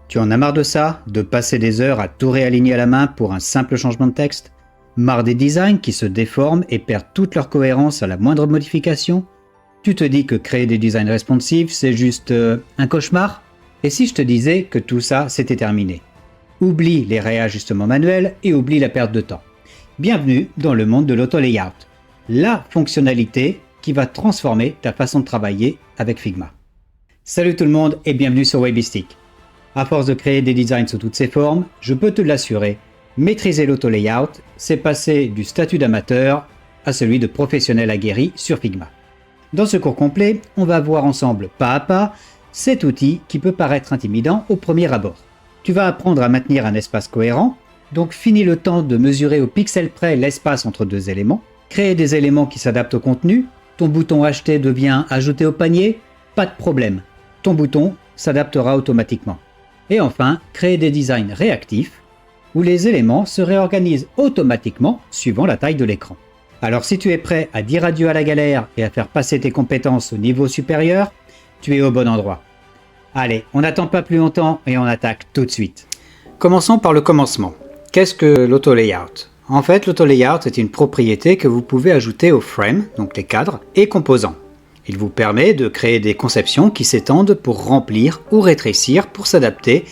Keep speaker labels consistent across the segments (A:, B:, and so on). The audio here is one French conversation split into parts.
A: Tu en as marre de ça? De passer des heures à tout réaligner à la main pour un simple changement de texte? Marre des designs qui se déforment et perdent toute leur cohérence à la moindre modification? Tu te dis que créer des designs responsifs, c'est juste un cauchemar? Et si je te disais que tout ça, c'était terminé? Oublie les réajustements manuels et oublie la perte de temps. Bienvenue dans le monde de l'auto-layout, la fonctionnalité qui va transformer ta façon de travailler avec Figma. Salut tout le monde et bienvenue sur Webistic. À force de créer des designs sous toutes ses formes, je peux te l'assurer, maîtriser l'auto-layout, c'est passer du statut d'amateur à celui de professionnel aguerri sur Figma. Dans ce cours complet, on va voir ensemble pas à pas cet outil qui peut paraître intimidant au premier abord. Tu vas apprendre à maintenir un espace cohérent, donc finis le temps de mesurer au pixel près l'espace entre deux éléments, créer des éléments qui s'adaptent au contenu, ton bouton acheter devient ajouté au panier, pas de problème, ton bouton s'adaptera automatiquement. Et enfin, créer des designs réactifs, où les éléments se réorganisent automatiquement suivant la taille de l'écran. Alors si tu es prêt à dire adieu à la galère et à faire passer tes compétences au niveau supérieur, tu es au bon endroit. Allez, on n'attend pas plus longtemps et on attaque tout de suite. Commençons par le commencement. Qu'est-ce que l'auto-layout? En fait, l'auto-layout est une propriété que vous pouvez ajouter aux frames, donc les cadres, et composants. Il vous permet de créer des conceptions qui s'étendent pour remplir ou rétrécir pour s'adapter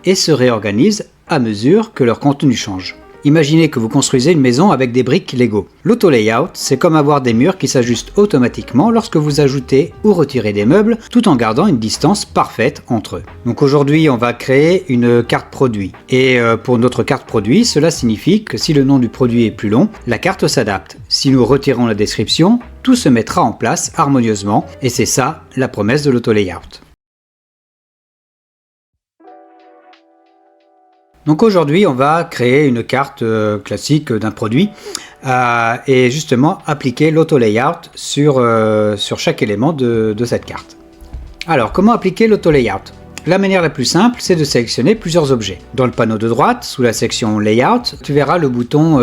A: et se réorganisent à mesure que leur contenu change. Imaginez que vous construisez une maison avec des briques Lego. L'auto-layout, c'est comme avoir des murs qui s'ajustent automatiquement lorsque vous ajoutez ou retirez des meubles tout en gardant une distance parfaite entre eux. Donc aujourd'hui, on va créer une carte produit. Et pour notre carte produit, cela signifie que si le nom du produit est plus long, la carte s'adapte. Si nous retirons la description, tout se mettra en place harmonieusement et c'est ça la promesse de l'auto-layout. Donc aujourd'hui, on va créer une carte classique d'un produit et justement appliquer l'auto-layout sur chaque élément de cette carte. Alors, comment appliquer l'auto-layout? La manière la plus simple, c'est de sélectionner plusieurs objets. Dans le panneau de droite, sous la section Layout, tu verras le bouton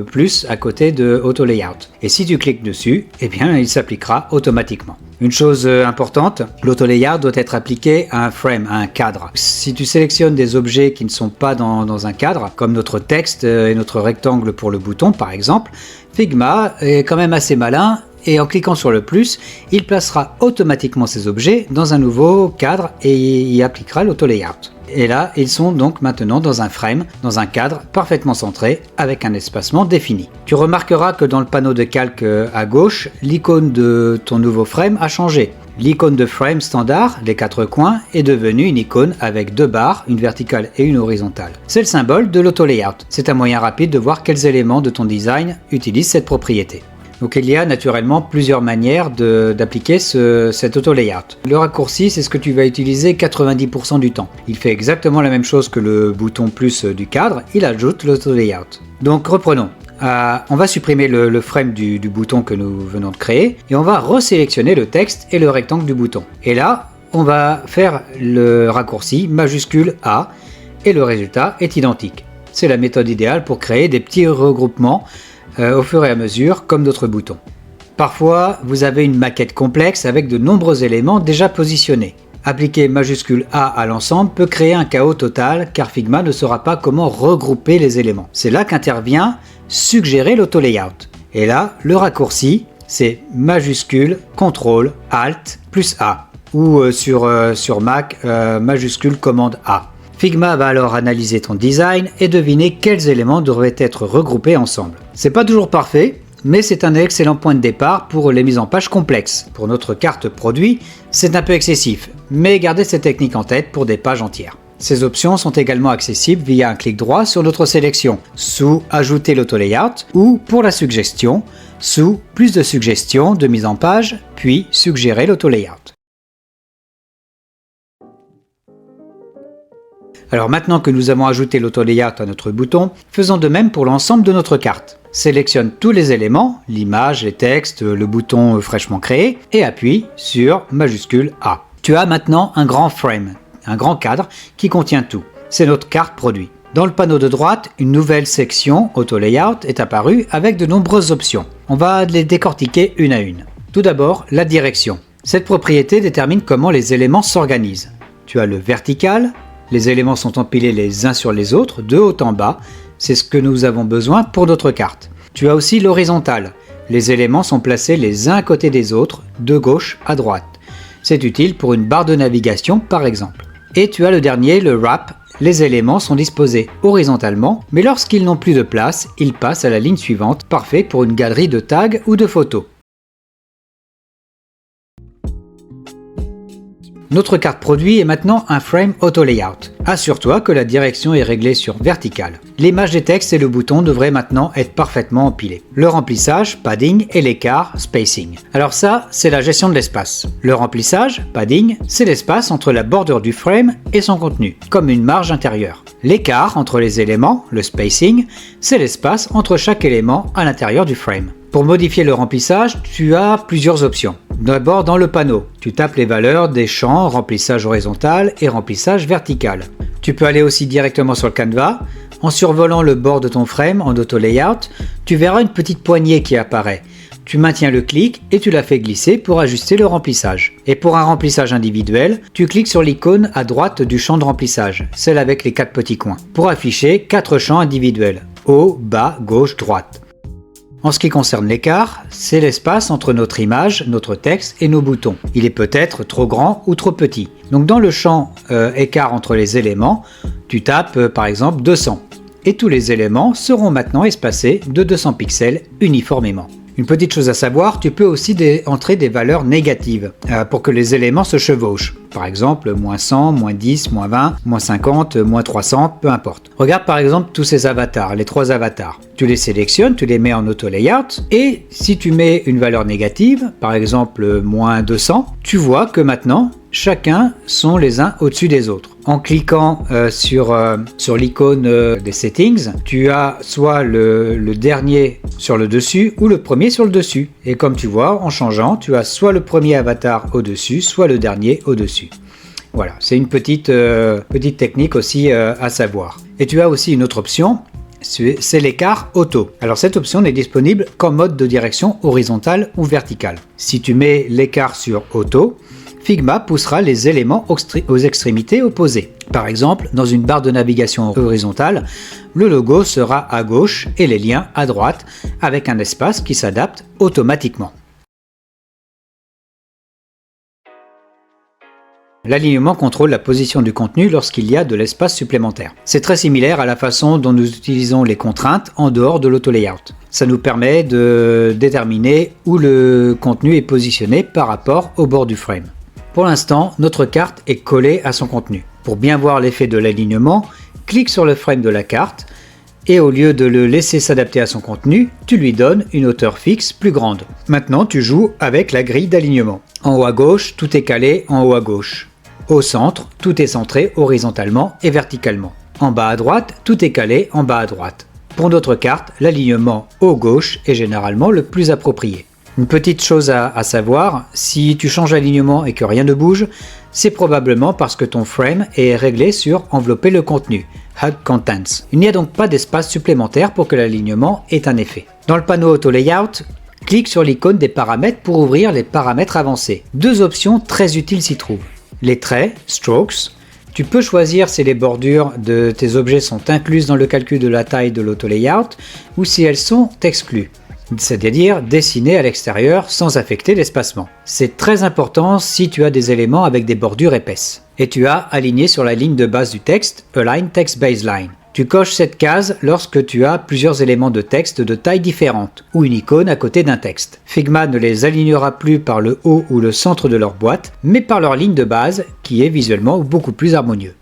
A: plus à côté de Auto Layout. Et si tu cliques dessus, eh bien, il s'appliquera automatiquement. Une chose importante, l'auto-layout doit être appliqué à un frame, à un cadre. Si tu sélectionnes des objets qui ne sont pas dans un cadre, comme notre texte et notre rectangle pour le bouton par exemple, Figma est quand même assez malin et en cliquant sur le plus, il placera automatiquement ces objets dans un nouveau cadre et y appliquera l'auto-layout. Et là, ils sont donc maintenant dans un frame, dans un cadre parfaitement centré avec un espacement défini. Tu remarqueras que dans le panneau de calque à gauche, l'icône de ton nouveau frame a changé. L'icône de frame standard, les quatre coins, est devenue une icône avec deux barres, une verticale et une horizontale. C'est le symbole de l'auto-layout. C'est un moyen rapide de voir quels éléments de ton design utilisent cette propriété. Donc il y a naturellement plusieurs manières d'appliquer cet auto-layout. Le raccourci, c'est ce que tu vas utiliser 90% du temps. Il fait exactement la même chose que le bouton plus du cadre, il ajoute l'auto-layout. Donc reprenons. On va supprimer le frame du bouton que nous venons de créer et on va resélectionner le texte et le rectangle du bouton. Et là, on va faire le raccourci majuscule A et le résultat est identique. C'est la méthode idéale pour créer des petits regroupements au fur et à mesure comme d'autres boutons. Parfois, vous avez une maquette complexe avec de nombreux éléments déjà positionnés. Appliquer majuscule A à l'ensemble peut créer un chaos total car Figma ne saura pas comment regrouper les éléments. C'est là qu'intervient suggérer l'auto-layout. Et là, le raccourci, c'est majuscule CTRL ALT plus A ou sur Mac, majuscule commande A. Figma va alors analyser ton design et deviner quels éléments devraient être regroupés ensemble. C'est pas toujours parfait, mais c'est un excellent point de départ pour les mises en page complexes. Pour notre carte produit, c'est un peu excessif, mais gardez cette technique en tête pour des pages entières. Ces options sont également accessibles via un clic droit sur notre sélection, sous Ajouter l'auto-layout ou pour la suggestion, sous Plus de suggestions de mise en page, puis Suggérer l'auto-layout. Alors maintenant que nous avons ajouté l'auto-layout à notre bouton, faisons de même pour l'ensemble de notre carte. Sélectionne tous les éléments, l'image, les textes, le bouton fraîchement créé et appuie sur majuscule A. Tu as maintenant un grand frame, un grand cadre qui contient tout. C'est notre carte produit. Dans le panneau de droite, une nouvelle section Auto-layout est apparue avec de nombreuses options. On va les décortiquer une à une. Tout d'abord, la direction. Cette propriété détermine comment les éléments s'organisent. Tu as le vertical, Les éléments sont empilés les uns sur les autres, de haut en bas. C'est ce que nous avons besoin pour notre carte. Tu as aussi l'horizontale. Les éléments sont placés les uns à côté des autres, de gauche à droite. C'est utile pour une barre de navigation par exemple. Et tu as le dernier, le wrap. Les éléments sont disposés horizontalement, mais lorsqu'ils n'ont plus de place, ils passent à la ligne suivante, parfait pour une galerie de tags ou de photos. Notre carte produit est maintenant un frame auto layout. Assure-toi que la direction est réglée sur verticale. L'image des textes et le bouton devraient maintenant être parfaitement empilés. Le remplissage, padding, et l'écart, spacing. Alors ça, c'est la gestion de l'espace. Le remplissage, padding, c'est l'espace entre la bordure du frame et son contenu, comme une marge intérieure. L'écart entre les éléments, le spacing, c'est l'espace entre chaque élément à l'intérieur du frame. Pour modifier le remplissage, tu as plusieurs options. D'abord dans le panneau, tu tapes les valeurs des champs remplissage horizontal et remplissage vertical. Tu peux aller aussi directement sur le canevas. En survolant le bord de ton frame en auto layout, tu verras une petite poignée qui apparaît. Tu maintiens le clic et tu la fais glisser pour ajuster le remplissage. Et pour un remplissage individuel, tu cliques sur l'icône à droite du champ de remplissage, celle avec les 4 petits coins, pour afficher 4 champs individuels, haut, bas, gauche, droite. En ce qui concerne l'écart, c'est l'espace entre notre image, notre texte et nos boutons. Il est peut-être trop grand ou trop petit. Donc dans le champ écart entre les éléments, tu tapes par exemple 200. Et tous les éléments seront maintenant espacés de 200 pixels uniformément. Une petite chose à savoir, tu peux aussi entrer des valeurs négatives pour que les éléments se chevauchent. Par exemple, moins 100, moins 10, moins 20, moins 50, moins 300, peu importe. Regarde par exemple tous ces avatars, les 3 avatars. Tu les sélectionnes, tu les mets en auto layout et si tu mets une valeur négative, par exemple moins 200, tu vois que maintenant, chacun sont les uns au-dessus des autres. En cliquant sur l'icône des settings, tu as soit le dernier sur le dessus ou le premier sur le dessus. Et comme tu vois, en changeant, tu as soit le premier avatar au-dessus, soit le dernier au-dessus. Voilà, c'est une petite technique aussi à savoir. Et tu as aussi une autre option, c'est l'écart auto. Alors cette option n'est disponible qu'en mode de direction horizontale ou verticale. Si tu mets l'écart sur auto, Figma poussera les éléments aux extrémités opposées. Par exemple, dans une barre de navigation horizontale, le logo sera à gauche et les liens à droite, avec un espace qui s'adapte automatiquement. L'alignement contrôle la position du contenu lorsqu'il y a de l'espace supplémentaire. C'est très similaire à la façon dont nous utilisons les contraintes en dehors de l'auto-layout. Ça nous permet de déterminer où le contenu est positionné par rapport au bord du frame. Pour l'instant, notre carte est collée à son contenu. Pour bien voir l'effet de l'alignement, clique sur le frame de la carte et au lieu de le laisser s'adapter à son contenu, tu lui donnes une hauteur fixe plus grande. Maintenant, tu joues avec la grille d'alignement. En haut à gauche, tout est calé en haut à gauche. Au centre, tout est centré horizontalement et verticalement. En bas à droite, tout est calé en bas à droite. Pour notre carte, l'alignement haut-gauche est généralement le plus approprié. Une petite chose à savoir, si tu changes l'alignement et que rien ne bouge, c'est probablement parce que ton frame est réglé sur envelopper le contenu, Hug Contents. Il n'y a donc pas d'espace supplémentaire pour que l'alignement ait un effet. Dans le panneau Auto Layout, clique sur l'icône des paramètres pour ouvrir les paramètres avancés. 2 options très utiles s'y trouvent. Les traits, Strokes. Tu peux choisir si les bordures de tes objets sont incluses dans le calcul de la taille de l'Auto Layout ou si elles sont exclues, c'est-à-dire dessinées à l'extérieur sans affecter l'espacement. C'est très important si tu as des éléments avec des bordures épaisses. Et tu as aligné sur la ligne de base du texte, Align Text Baseline. Tu coches cette case lorsque tu as plusieurs éléments de texte de taille différente ou une icône à côté d'un texte. Figma ne les alignera plus par le haut ou le centre de leur boîte, mais par leur ligne de base qui est visuellement beaucoup plus harmonieux.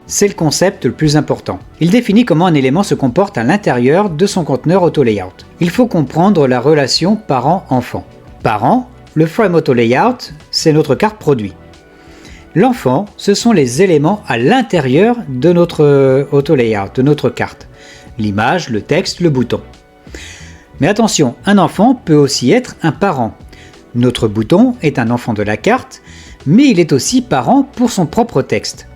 A: C'est le concept le plus important. Il définit comment un élément se comporte à l'intérieur de son conteneur auto layout. Il faut comprendre la relation parent-enfant. Parent, le frame auto layout, c'est notre carte produit. L'enfant, ce sont les éléments à l'intérieur de notre auto layout, de notre carte. L'image, le texte, le bouton. Mais attention, un enfant peut aussi être un parent. Notre bouton est un enfant de la carte, mais il est aussi parent pour son propre texte.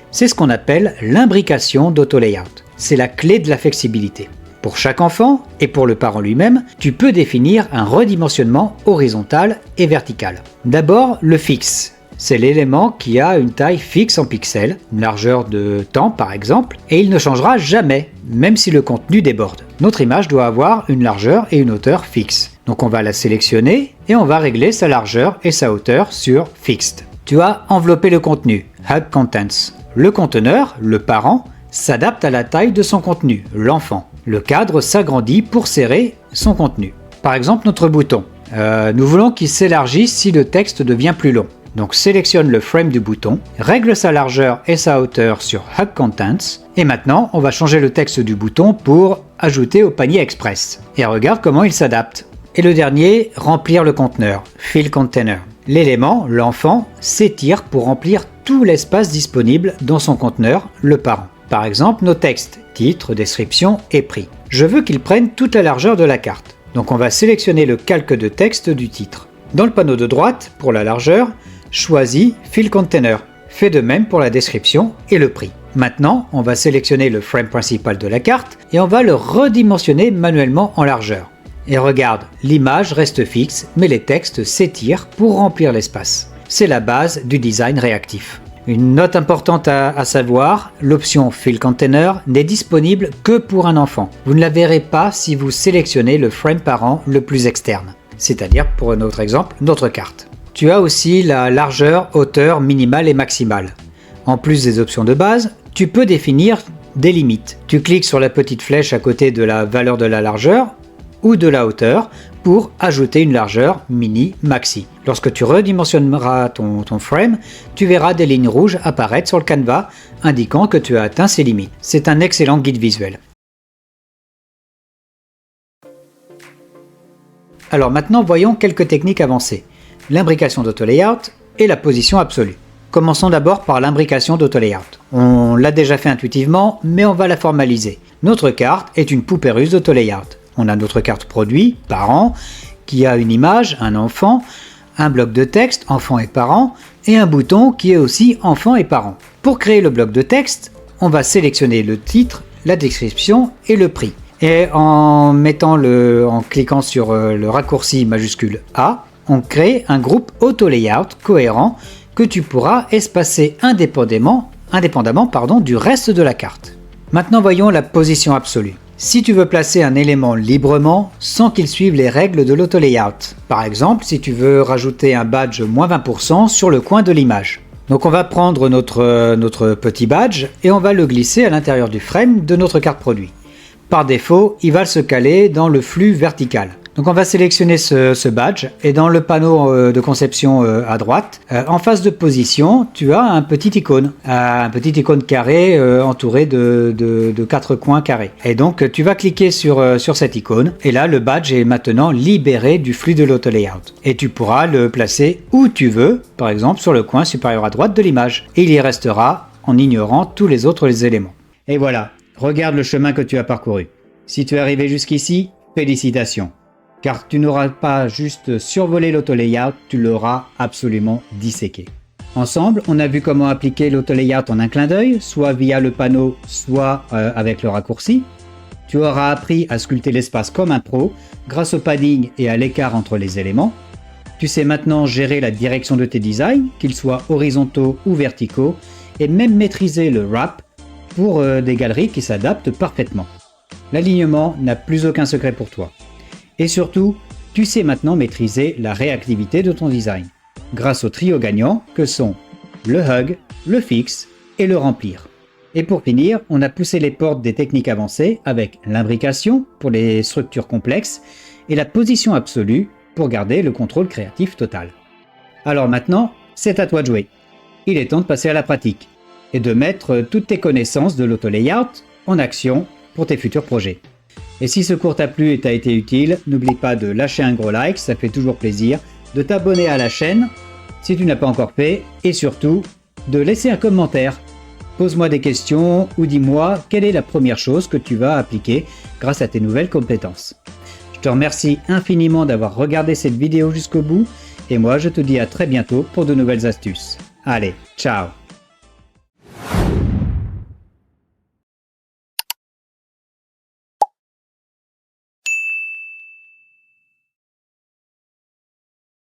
A: C'est ce qu'on appelle l'imbrication d'auto layout. C'est la clé de la flexibilité. Pour chaque enfant et pour le parent lui-même, tu peux définir un redimensionnement horizontal et vertical. D'abord, le fixe. c'est l'élément qui a une taille fixe en pixels, une largeur de temps par exemple, et il ne changera jamais, même si le contenu déborde. Notre image doit avoir une largeur et une hauteur fixe. Donc on va la sélectionner et on va régler sa largeur et sa hauteur sur Fixed. Tu as enveloppé le contenu, Hug Contents. Le conteneur, le parent, s'adapte à la taille de son contenu, l'enfant. Le cadre s'agrandit pour serrer son contenu. Par exemple notre bouton. Nous voulons qu'il s'élargisse si le texte devient plus long. Donc sélectionne le frame du bouton, règle sa largeur et sa hauteur sur Hug Contents, et maintenant on va changer le texte du bouton pour ajouter au panier express. Et regarde comment il s'adapte. Et le dernier, remplir le conteneur, Fill Container. L'élément, l'enfant, s'étire pour remplir tout l'espace disponible dans son conteneur, le parent. Par exemple nos textes, titre, description et prix. Je veux qu'ils prennent toute la largeur de la carte. Donc on va sélectionner le calque de texte du titre. Dans le panneau de droite, pour la largeur, choisis Fill Container. Fais de même pour la description et le prix. Maintenant, on va sélectionner le frame principal de la carte et on va le redimensionner manuellement en largeur. Et regarde, l'image reste fixe, mais les textes s'étirent pour remplir l'espace. C'est la base du design réactif. Une note importante à savoir, l'option Fill Container n'est disponible que pour un enfant. Vous ne la verrez pas si vous sélectionnez le frame parent le plus externe, c'est-à-dire pour notre exemple, notre carte. Tu as aussi la largeur, hauteur minimale et maximale. En plus des options de base, tu peux définir des limites. Tu cliques sur la petite flèche à côté de la valeur de la largeur ou de la hauteur pour ajouter une largeur mini, maxi. Lorsque tu redimensionneras ton frame, tu verras des lignes rouges apparaître sur le canevas indiquant que tu as atteint ces limites. C'est un excellent guide visuel. Alors maintenant, voyons quelques techniques avancées. L'imbrication d'auto-layout et la position absolue. Commençons d'abord par l'imbrication d'auto-layout. On l'a déjà fait intuitivement, mais on va la formaliser. Notre carte est une poupée russe d'auto-layout. On a notre carte produit, parent, qui a une image, un enfant, un bloc de texte, enfant et parent, et un bouton qui est aussi enfant et parent. Pour créer le bloc de texte, on va sélectionner le titre, la description et le prix. Et en cliquant sur le raccourci majuscule A, on crée un groupe auto-layout cohérent que tu pourras espacer indépendamment du reste de la carte. Maintenant voyons la position absolue. Si tu veux placer un élément librement sans qu'il suive les règles de l'auto-layout, par exemple si tu veux rajouter un badge moins 20% sur le coin de l'image. Donc on va prendre notre petit badge et on va le glisser à l'intérieur du frame de notre carte produit. Par défaut, il va se caler dans le flux vertical. Donc on va sélectionner ce badge et dans le panneau de conception à droite, en face de position, tu as un petit icône carré entouré de 4 coins carrés. Et donc tu vas cliquer sur cette icône et là le badge est maintenant libéré du flux de l'auto-layout. Et tu pourras le placer où tu veux, par exemple sur le coin supérieur à droite de l'image. Et il y restera en ignorant tous les autres éléments. Et voilà, regarde le chemin que tu as parcouru. Si tu es arrivé jusqu'ici, félicitations. Car tu n'auras pas juste survolé l'auto-layout, tu l'auras absolument disséqué. Ensemble, on a vu comment appliquer l'auto-layout en un clin d'œil, soit via le panneau, soit avec le raccourci. Tu auras appris à sculpter l'espace comme un pro, grâce au padding et à l'écart entre les éléments. Tu sais maintenant gérer la direction de tes designs, qu'ils soient horizontaux ou verticaux, et même maîtriser le wrap pour des galeries qui s'adaptent parfaitement. L'alignement n'a plus aucun secret pour toi. Et surtout, tu sais maintenant maîtriser la réactivité de ton design, grâce au trio gagnant que sont le hug, le fixe et le remplir. Et pour finir, on a poussé les portes des techniques avancées avec l'imbrication pour les structures complexes et la position absolue pour garder le contrôle créatif total. Alors maintenant, c'est à toi de jouer. Il est temps de passer à la pratique et de mettre toutes tes connaissances de l'auto-layout en action pour tes futurs projets. Et si ce cours t'a plu et t'a été utile, n'oublie pas de lâcher un gros like, ça fait toujours plaisir, de t'abonner à la chaîne si tu n'as pas encore fait, et surtout, de laisser un commentaire. Pose-moi des questions ou dis-moi quelle est la première chose que tu vas appliquer grâce à tes nouvelles compétences. Je te remercie infiniment d'avoir regardé cette vidéo jusqu'au bout, et moi je te dis à très bientôt pour de nouvelles astuces. Allez, ciao!